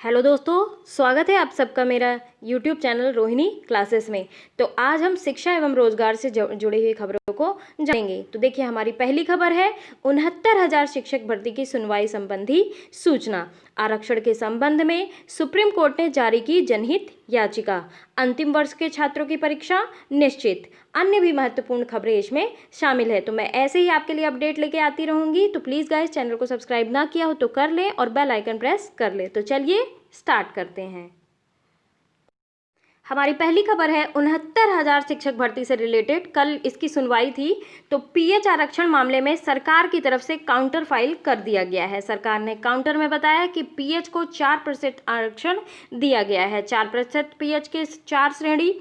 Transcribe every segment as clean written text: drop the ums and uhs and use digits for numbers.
Hello दोस्तों, स्वागत है आप सबका मेरा YouTube चैनल रोहिणी क्लासेस में। तो आज हम शिक्षा एवं रोजगार से जुड़ी हुई खबरों को जानेंगे। तो देखिए, हमारी पहली खबर है 69,000 शिक्षक भर्ती की सुनवाई संबंधी सूचना। आरक्षण के संबंध में सुप्रीम कोर्ट ने जारी की जनहित याचिका। अंतिम वर्ष के छात्रों की परीक्षा निश्चित। अन्य भी महत्वपूर्ण खबरें इसमें शामिल है। तो मैं ऐसे ही आपके लिए अपडेट लेके आती रहूंगी। तो प्लीज़ गाइस, चैनल को सब्सक्राइब ना किया हो तो कर लें और बेल आइकन प्रेस कर लें। तो चलिए स्टार्ट करते हैं। हमारी पहली खबर है 69,000 शिक्षक भर्ती से रिलेटेड। कल इसकी सुनवाई थी। तो पीएच आरक्षण मामले में सरकार की तरफ से काउंटर फाइल कर दिया गया है। सरकार ने काउंटर में बताया कि पीएच को 4% आरक्षण दिया गया है। 4% पीएच के 4 श्रेणी,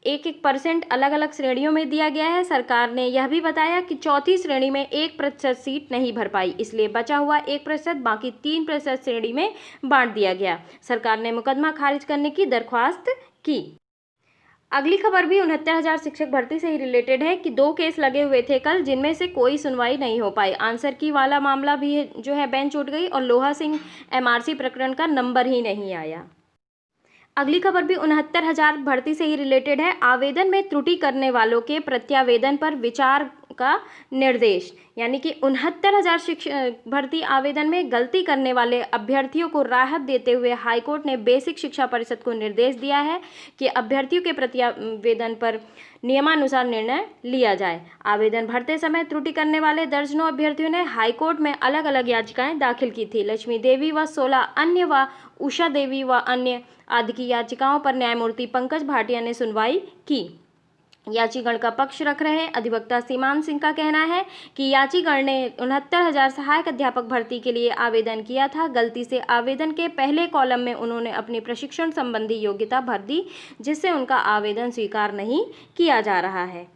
1-1% अलग अलग श्रेणियों में दिया गया है। सरकार ने यह भी बताया कि चौथी श्रेणी में 1% सीट नहीं भर पाई, इसलिए बचा हुआ 1% बाकी 3% श्रेणी में बांट दिया गया। सरकार ने मुकदमा खारिज करने की दरख्वास्त की। अगली खबर भी 69,000 शिक्षक भर्ती से ही रिलेटेड है कि 2 केस लगे हुए थे कल, जिनमें से कोई सुनवाई नहीं हो पाई। आंसर की वाला मामला भी जो है बेंच उठ गई और लोहा सिंह एमआरसी प्रकरण का नंबर ही नहीं आया। अगली खबर भी 69,000 भर्ती से ही रिलेटेड है। आवेदन में त्रुटि करने वालों के प्रत्यावेदन पर विचार का निर्देश। यानी कि 69,000 शिक्षक भर्ती आवेदन में गलती करने वाले अभ्यर्थियों को राहत देते हुए हाईकोर्ट ने बेसिक शिक्षा परिषद को निर्देश दिया है कि अभ्यर्थियों के प्रत्यावेदन पर नियमानुसार निर्णय लिया जाए। आवेदन भरते समय त्रुटि करने वाले दर्जनों अभ्यर्थियों ने हाईकोर्ट में अलग अलग याचिकाएं दाखिल की थी। लक्ष्मी देवी व 16 अन्य व उषा देवी व अन्य आदि की याचिकाओं पर न्यायमूर्ति पंकज भाटिया ने सुनवाई की। याचिगण का पक्ष रख रहे अधिवक्ता सीमान सिंह का कहना है कि याचिगण ने 69,000 सहायक अध्यापक भर्ती के लिए आवेदन किया था। गलती से आवेदन के पहले कॉलम में उन्होंने अपनी प्रशिक्षण संबंधी योग्यता भर दी, जिससे उनका आवेदन स्वीकार नहीं किया जा रहा है।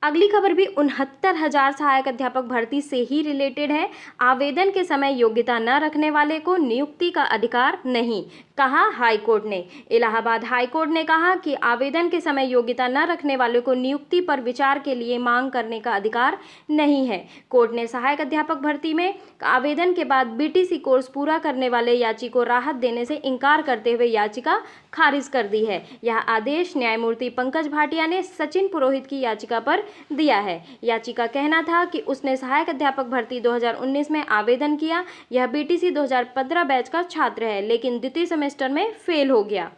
अगली खबर भी 69,000 सहायक अध्यापक भर्ती से ही रिलेटेड है। आवेदन के समय योग्यता न रखने वाले को नियुक्ति का अधिकार नहीं, कहा हाईकोर्ट ने। इलाहाबाद हाईकोर्ट ने कहा कि आवेदन के समय योग्यता न रखने वाले को नियुक्ति पर विचार के लिए मांग करने का अधिकार नहीं है। कोर्ट ने सहायक अध्यापक भर्ती में आवेदन के बाद बीटीसी कोर्स पूरा करने वाले याची को राहत देने से इनकार करते हुए याचिका खारिज कर दी है। यह आदेश न्यायमूर्ति पंकज भाटिया ने सचिन पुरोहित की याचिका पर दिया है। याची का कहना था कि उसने सहायक अध्यापक भर्ती 2019 में आवेदन किया। यह बीटीसी 2015 बैच का छात्र है, लेकिन द्वितीय सेमेस्टर में फेल हो गया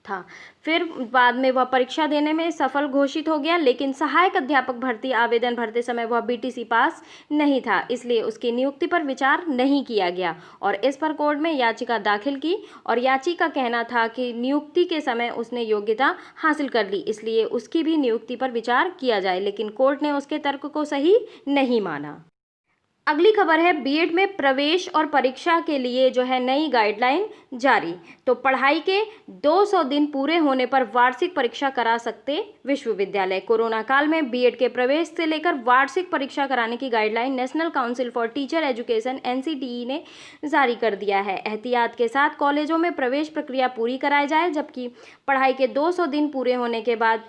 था। फिर बाद में वह परीक्षा देने में सफल घोषित हो गया, लेकिन सहायक अध्यापक भर्ती आवेदन भरते समय वह बीटीसी पास नहीं था, इसलिए उसकी नियुक्ति पर विचार नहीं किया गया और इस पर कोर्ट में याचिका दाखिल की। और याची का कहना था कि नियुक्ति के समय उसने योग्यता हासिल कर ली, इसलिए उसकी भी नियुक्ति पर विचार किया जाए, लेकिन कोर्ट ने उसके तर्क को सही नहीं माना। अगली खबर है बीएड में प्रवेश और परीक्षा के लिए जो है नई गाइडलाइन जारी। तो पढ़ाई के 200 दिन पूरे होने पर वार्षिक परीक्षा करा सकते विश्वविद्यालय। कोरोना काल में बीएड के प्रवेश से लेकर वार्षिक परीक्षा कराने की guideline national council for teacher education NCTE ने जारी कर दिया है। एहतियात के साथ कॉलेजों में प्रवेश प्रक्रिया पूरी कराई जाए, जबकि पढ़ाई के 200 दिन पूरे होने के बाद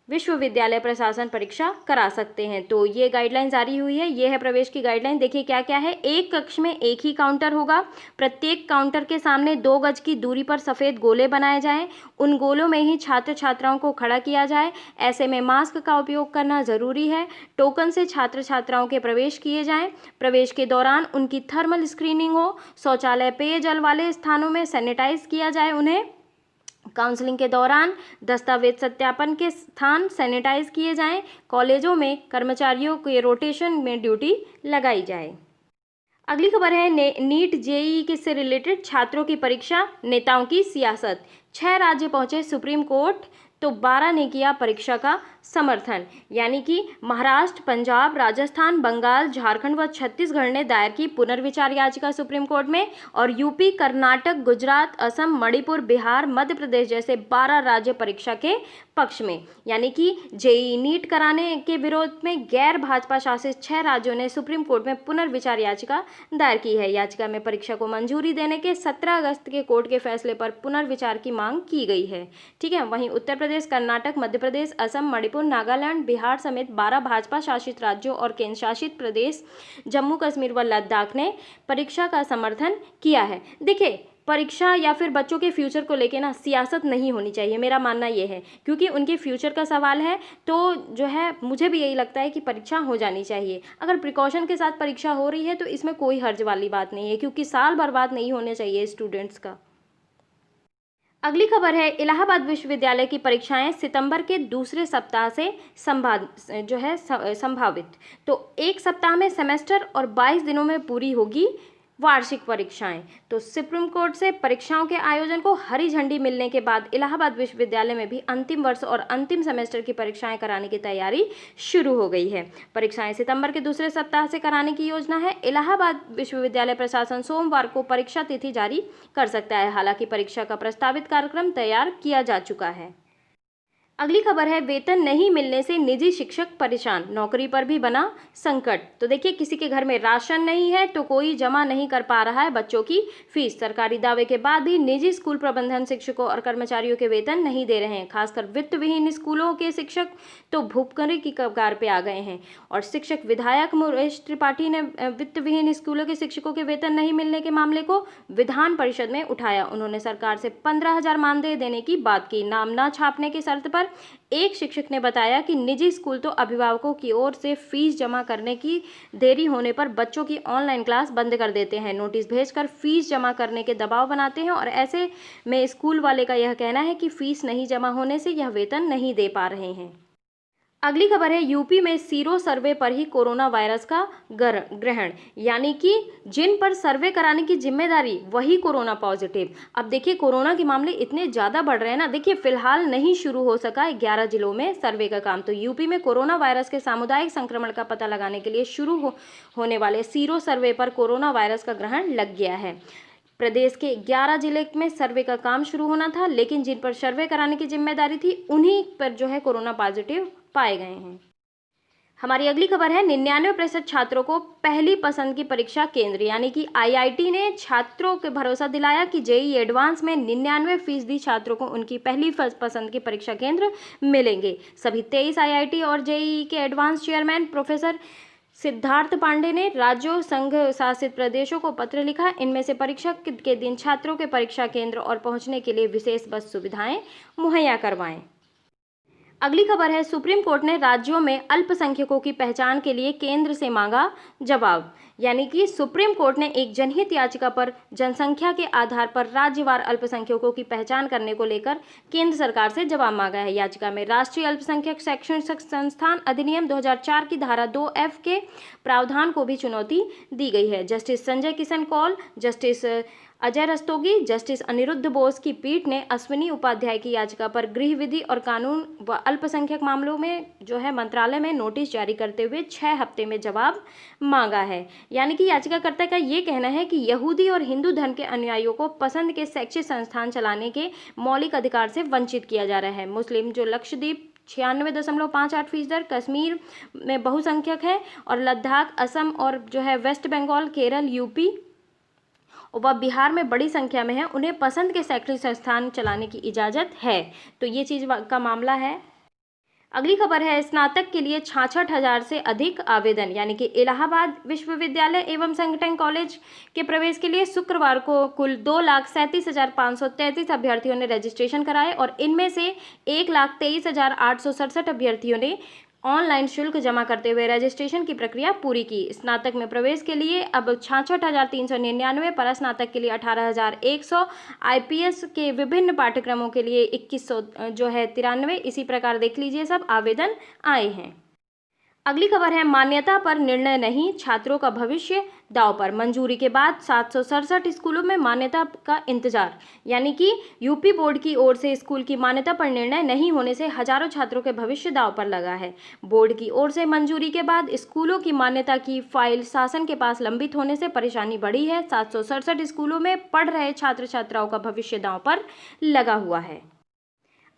विश्वविद्यालय प्रशासन परीक्षा करा सकते हैं। तो ये गाइडलाइन जारी हुई है। ये है प्रवेश की गाइडलाइन। देखिए क्या क्या है। एक कक्ष में एक ही काउंटर होगा। प्रत्येक काउंटर के सामने 2 गज की दूरी पर सफ़ेद गोले बनाए जाएं। उन गोलों में ही छात्र छात्राओं को खड़ा किया जाए। ऐसे में मास्क का उपयोग करना जरूरी है। टोकन से छात्र छात्राओं के प्रवेश किए जाएं। प्रवेश के दौरान उनकी थर्मल स्क्रीनिंग हो। शौचालय पेयजल वाले स्थानों में सैनिटाइज किया जाए उन्हें। काउंसलिंग के दौरान दस्तावेज सत्यापन के स्थान सैनिटाइज किए जाएं। कॉलेजों में कर्मचारियों के रोटेशन में ड्यूटी लगाई जाए। अगली खबर है नीट जेईई से रिलेटेड छात्रों की परीक्षा, नेताओं की सियासत। 6 राज्य पहुंचे सुप्रीम कोर्ट, तो 12 ने किया परीक्षा का समर्थन। यानी कि महाराष्ट्र, पंजाब, राजस्थान, बंगाल, झारखंड व छत्तीसगढ़ ने दायर की पुनर्विचार याचिका सुप्रीम कोर्ट में और यूपी, कर्नाटक, गुजरात, असम, मणिपुर, बिहार, मध्य प्रदेश जैसे 12 राज्य परीक्षा के पक्ष में। यानी कि जेईई नीट कराने के विरोध में गैर भाजपा शासित 6 राज्यों ने सुप्रीम कोर्ट में पुनर्विचार याचिका दायर की है। याचिका में परीक्षा को मंजूरी देने के 17 अगस्त के कोर्ट के फैसले पर पुनर्विचार की मांग की गई है। ठीक है। वहीं उत्तर प्रदेश, कर्नाटक, मध्य प्रदेश, असम, मणिपुर, नागालैंड, बिहार समेत 12 भाजपा शासित राज्यों और केंद्र शासित प्रदेश जम्मू कश्मीर व लद्दाख ने परीक्षा का समर्थन किया है। देखिए, परीक्षा या फिर बच्चों के फ्यूचर को लेके ना सियासत नहीं होनी चाहिए, मेरा मानना ये है, क्योंकि उनके फ्यूचर का सवाल है। तो जो है मुझे भी यही लगता है कि परीक्षा हो जानी चाहिए। अगर प्रिकॉशन के साथ परीक्षा हो रही है तो इसमें कोई हर्ज वाली बात नहीं है, क्योंकि साल बर्बाद नहीं होने चाहिए स्टूडेंट्स का। अगली खबर है, इलाहाबाद विश्वविद्यालय की परीक्षाएं सितंबर के दूसरे सप्ताह से संभावित। तो एक सप्ताह में सेमेस्टर और 22 दिनों में पूरी होगी वार्षिक परीक्षाएं। तो सुप्रीम कोर्ट से परीक्षाओं के आयोजन को हरी झंडी मिलने के बाद इलाहाबाद विश्वविद्यालय में भी अंतिम वर्ष और अंतिम सेमेस्टर की परीक्षाएं कराने की तैयारी शुरू हो गई है। परीक्षाएं सितंबर के दूसरे सप्ताह से कराने की योजना है। इलाहाबाद विश्वविद्यालय प्रशासन सोमवार को परीक्षा तिथि जारी कर सकता है। हालांकि परीक्षा का प्रस्तावित कार्यक्रम तैयार किया जा चुका है। अगली खबर है, वेतन नहीं मिलने से निजी शिक्षक परेशान, नौकरी पर भी बना संकट। तो देखिए, किसी के घर में राशन नहीं है तो कोई जमा नहीं कर पा रहा है बच्चों की फीस। सरकारी दावे के बाद भी निजी स्कूल प्रबंधन शिक्षकों और कर्मचारियों के वेतन नहीं दे रहे हैं। खासकर वित्त विहीन स्कूलों के शिक्षक तो भूखमरी की कगार पे आ गए हैं। और शिक्षक विधायक मुकेश त्रिपाठी ने वित्त विहीन स्कूलों के शिक्षकों के वेतन नहीं मिलने के मामले को विधान परिषद में उठाया। उन्होंने सरकार से 15,000 मानदेय देने की बात की। नाम न छापने की शर्त पर एक शिक्षक ने बताया कि निजी स्कूल तो अभिभावकों की ओर से फीस जमा करने की देरी होने पर बच्चों की ऑनलाइन क्लास बंद कर देते हैं, नोटिस भेजकर फीस जमा करने के दबाव बनाते हैं। और ऐसे में स्कूल वाले का यह कहना है कि फीस नहीं जमा होने से यह वेतन नहीं दे पा रहे हैं। अगली खबर है, यूपी में सीरो सर्वे पर ही कोरोना वायरस का ग्रहण, यानी कि जिन पर सर्वे कराने की जिम्मेदारी वही कोरोना पॉजिटिव। अब देखिए, कोरोना के मामले इतने ज़्यादा बढ़ रहे हैं ना। देखिए, फिलहाल नहीं शुरू हो सका 11 जिलों में सर्वे का काम। तो यूपी में कोरोना वायरस के सामुदायिक संक्रमण का पता लगाने के लिए शुरू होने वाले सीरो सर्वे पर कोरोना वायरस का ग्रहण लग गया है। प्रदेश के 11 जिले में सर्वे का काम शुरू होना था, लेकिन जिन पर सर्वे कराने की जिम्मेदारी थी उन्हीं पर जो है कोरोना पॉजिटिव पाए गए हैं। हमारी अगली खबर है, 99% छात्रों को पहली पसंद की परीक्षा केंद्र, यानी कि आईआईटी ने छात्रों को भरोसा दिलाया कि जेईई एडवांस में 99% छात्रों को उनकी पहली पसंद की परीक्षा केंद्र मिलेंगे। सभी 23 आईआईटी और जेईई के advance chairman professor Siddharth Pandey ने राज्यों संघ शासित प्रदेशों को पत्र लिखा। इनमें से परीक्षा के दिन छात्रों के परीक्षा केंद्र और पहुंचने के लिए विशेष बस सुविधाएं मुहैया करवाएं। अगली खबर है, सुप्रीम कोर्ट ने राज्यों में अल्पसंख्यकों की पहचान के लिए केंद्र से मांगा जवाब, यानी कि सुप्रीम कोर्ट ने एक जनहित याचिका पर जनसंख्या के आधार पर राज्यवार अल्पसंख्यकों की पहचान करने को लेकर केंद्र सरकार से जवाब मांगा है। याचिका में राष्ट्रीय अल्पसंख्यक शैक्षणिक संस्थान अधिनियम 2004 की धारा 2F के प्रावधान को भी चुनौती दी गई है। Justice Sanjay Kishan Kaul, justice Ajay Rastogi, justice Aniruddha Bose की पीठ ने अश्विनी उपाध्याय की याचिका पर गृह विधि और कानून व अल्पसंख्यक मामलों में जो है मंत्रालय में नोटिस जारी करते हुए 6 हफ्ते में जवाब मांगा है। यानी कि याचिकाकर्ता का ये कहना है कि यहूदी और हिंदू धर्म के अनुयायियों को पसंद के शैक्षिक संस्थान चलाने के मौलिक अधिकार से वंचित किया जा रहा है। मुस्लिम जो लक्षद्वीप 96.58%, कश्मीर में बहुसंख्यक है, और लद्दाख, असम और जो है वेस्ट बंगाल, केरल, यूपी वह बिहार में बड़ी संख्या में है, उन्हें पसंद के शैक्षणिक संस्थान चलाने की इजाज़त है। तो ये चीज़ का मामला है। अगली खबर है, स्नातक के लिए 66,000 से अधिक आवेदन, यानी कि इलाहाबाद विश्वविद्यालय एवं संगठन कॉलेज के प्रवेश के लिए शुक्रवार को कुल 2,37,533 अभ्यर्थियों ने रजिस्ट्रेशन कराए और इनमें से 1,23,867 अभ्यर्थियों ने ऑनलाइन शुल्क जमा करते हुए रजिस्ट्रेशन की प्रक्रिया पूरी की। स्नातक में प्रवेश के लिए अब 66,399, पर के लिए 18,100, आईपीएस के विभिन्न पाठ्यक्रमों के लिए 2,100 जो है 93, इसी प्रकार देख लीजिए सब आवेदन आए हैं। अगली खबर है, मान्यता पर निर्णय नहीं, छात्रों का भविष्य दांव पर। मंजूरी के बाद 767 स्कूलों में मान्यता का इंतजार, यानी कि यूपी बोर्ड की ओर से स्कूल की मान्यता पर निर्णय नहीं होने से हजारों छात्रों के भविष्य दांव पर लगा है। बोर्ड की ओर से मंजूरी के बाद स्कूलों की मान्यता की फाइल शासन के पास लंबित होने से परेशानी बढ़ी है। 767 स्कूलों में पढ़ रहे छात्र छात्राओं का भविष्य दांव पर लगा हुआ है।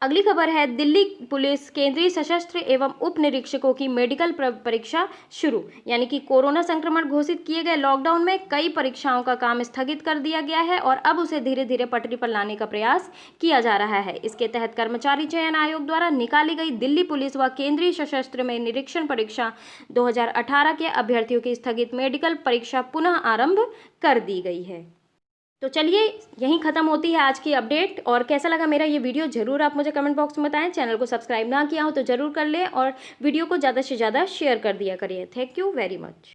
अगली खबर है, दिल्ली पुलिस केंद्रीय सशस्त्र एवं उप निरीक्षकों की मेडिकल परीक्षा शुरू, यानी कि कोरोना संक्रमण घोषित किए गए लॉकडाउन में कई परीक्षाओं का काम स्थगित कर दिया गया है और अब उसे धीरे धीरे पटरी पर लाने का प्रयास किया जा रहा है। इसके तहत कर्मचारी चयन आयोग द्वारा निकाली गई दिल्ली पुलिस व केंद्रीय सशस्त्र में निरीक्षण परीक्षा 2018 के अभ्यर्थियों की स्थगित मेडिकल परीक्षा पुनः आरंभ कर दी गई है। तो चलिए यहीं ख़त्म होती है आज की अपडेट। और कैसा लगा मेरा ये वीडियो ज़रूर आप मुझे कमेंट बॉक्स में बताएं। चैनल को सब्सक्राइब ना किया हो तो ज़रूर कर लें और वीडियो को ज़्यादा से ज़्यादा शेयर कर दिया करिए। Thank you very much.